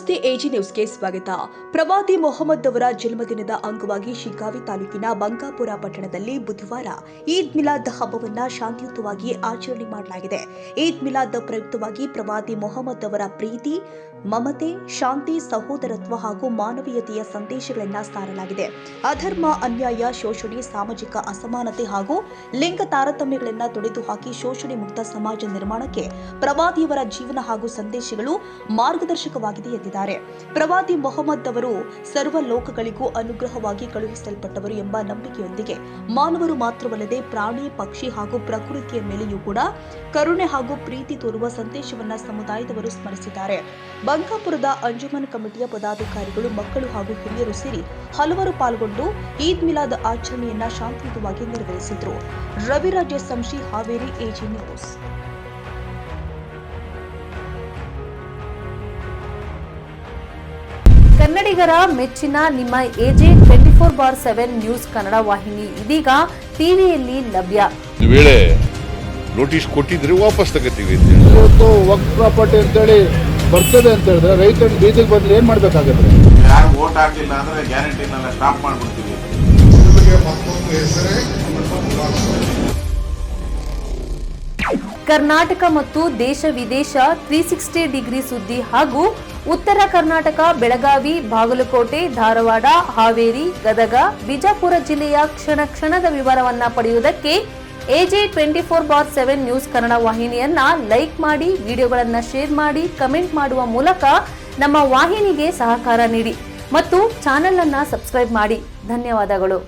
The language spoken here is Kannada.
ನಮಸ್ತೆ ಎಜಿ ನ್ಯೂಸ್ಗೆ ಸ್ವಾಗತ. ಪ್ರವಾದಿ ಮೊಹಮ್ಮದ್ ಅವರ ಜನ್ಮದಿನದ ಅಂಗವಾಗಿ ಶಿಗ್ಗಾವಿ ತಾಲೂಕಿನ ಬಂಕಾಪುರ ಪಟ್ಟಣದಲ್ಲಿ ಬುಧವಾರ ಈದ್ ಮಿಲಾದ್ ಹಬ್ಬವನ್ನು ಶಾಂತಿಯುತವಾಗಿ ಆಚರಣೆ ಮಾಡಲಾಗಿದೆ. ಈದ್ ಮಿಲಾದ್ ಪ್ರಯುಕ್ತವಾಗಿ ಪ್ರವಾದಿ ಮೊಹಮ್ಮದ್ ಅವರ ಪ್ರೀತಿ, ಮಮತೆ, ಶಾಂತಿ, ಸಹೋದರತ್ವ ಹಾಗೂ ಮಾನವೀಯತೆಯ ಸಂದೇಶಗಳನ್ನು ಸಾರಲಾಗಿದೆ. ಅಧರ್ಮ, ಅನ್ಯಾಯ, ಶೋಷಣೆ, ಸಾಮಾಜಿಕ ಅಸಮಾನತೆ ಹಾಗೂ ಲಿಂಗ ತಾರತಮ್ಯಗಳನ್ನು ತೊಡೆದುಹಾಕಿ ಶೋಷಣೆ ಮುಕ್ತ ಸಮಾಜ ನಿರ್ಮಾಣಕ್ಕೆ ಪ್ರವಾದಿಯವರ ಜೀವನ ಹಾಗೂ ಸಂದೇಶಗಳು ಮಾರ್ಗದರ್ಶಕವಾಗಿದೆ ಎಂದಿದ್ದಾರೆ. ಪ್ರವಾದಿ ಮೊಹಮ್ಮದ್ ಅವರು ಸರ್ವ ಲೋಕಗಳಿಗೂ ಅನುಗ್ರಹವಾಗಿ ಕಳುಹಿಸಲ್ಪಟ್ಟವರು ಎಂಬ ನಂಬಿಕೆಯೊಂದಿಗೆ ಮಾನವರು ಮಾತ್ರವಲ್ಲದೆ ಪ್ರಾಣಿ, ಪಕ್ಷಿ ಹಾಗೂ ಪ್ರಕೃತಿಯ ಮೇಲೆಯೂ ಕೂಡ ಕರುಣೆ ಹಾಗೂ ಪ್ರೀತಿ ತೋರುವ ಸಂದೇಶವನ್ನ ಸಮುದಾಯದವರು ಸ್ಮರಿಸಿದ್ದಾರೆ. ಬಂಕಾಪುರದ ಅಂಜುಮನ್ ಕಮಿಟಿಯ ಪದಾಧಿಕಾರಿಗಳು, ಮಕ್ಕಳು ಹಾಗೂ ಹಿರಿಯರು ಸೇರಿ ಹಲವರು ಪಾಲ್ಗೊಂಡು ಈದ್ ಮಿಲಾದ್ ಆಚರಣೆಯನ್ನ ಶಾಂತಿಯುತವಾಗಿ ನೆರವೇರಿಸಿದರು. Raviraja Samshi, Haveri, AG news. ಕನ್ನಡಿಗರ ಮೆಚ್ಚಿನ ನಿಮ್ಮ ಎಜೆ 24/7 ನ್ಯೂಸ್ ಕನ್ನಡ ವಾಹಿನಿ ಇದೀಗ ಟಿವಿಯಲ್ಲಿ ಲಭ್ಯ. ವೇಳೆ ನೋಟಿಸ್ ಕೊಟ್ಟಿದ್ರೆ ವಾಪಸ್ ತಗೋತೀವಿ. ಇವತ್ತು ವಕ್ಫ್ ಪ್ರಾಪರ್ಟಿ ಅಂತೇಳಿ ಬರ್ತದೆ ಅಂತ ಹೇಳಿದ್ರೆ ರೈತರು ಬೀದಿಗೆ ಬಂದ್ರೆ ಏನ್ ಮಾಡ್ಬೇಕಾಗತ್ತೆ? ಯಾರು ವೋಟ್ ಹಾಕಿಲ್ಲ ಅಂದ್ರೆ ಗ್ಯಾರಂಟಿನೆಲ್ಲ ಸ್ಟಾಪ್ ಮಾಡ್ಬಿಡ್ತೀವಿ. ಕರ್ನಾಟಕ ಮತ್ತು ದೇಶ ವಿದೇಶ 360 ಡಿಗ್ರಿ ಸುದ್ದಿ ಹಾಗೂ ಉತ್ತರ ಕರ್ನಾಟಕ, ಬೆಳಗಾವಿ, ಬಾಗಲಕೋಟೆ, ಧಾರವಾಡ, ಹಾವೇರಿ, ಗದಗ, ಬಿಜಾಪುರ ಜಿಲ್ಲೆಯ ಕ್ಷಣ ಕ್ಷಣದ ವಿವರವನ್ನ ಪಡೆಯುವುದಕ್ಕೆ ಎಜೆ 24/7 ನ್ಯೂಸ್ ಕನ್ನಡ ವಾಹಿನಿಯನ್ನ ಲೈಕ್ ಮಾಡಿ, ವಿಡಿಯೋಗಳನ್ನ ಶೇರ್ ಮಾಡಿ, ಕಮೆಂಟ್ ಮಾಡುವ ಮೂಲಕ ನಮ್ಮ ವಾಹಿನಿಗೆ ಸಹಕಾರ ನೀಡಿ ಮತ್ತು ಚಾನೆಲ್ ಅನ್ನ ಸಬ್ಸ್ಕ್ರೈಬ್ ಮಾಡಿ. ಧನ್ಯವಾದಗಳು.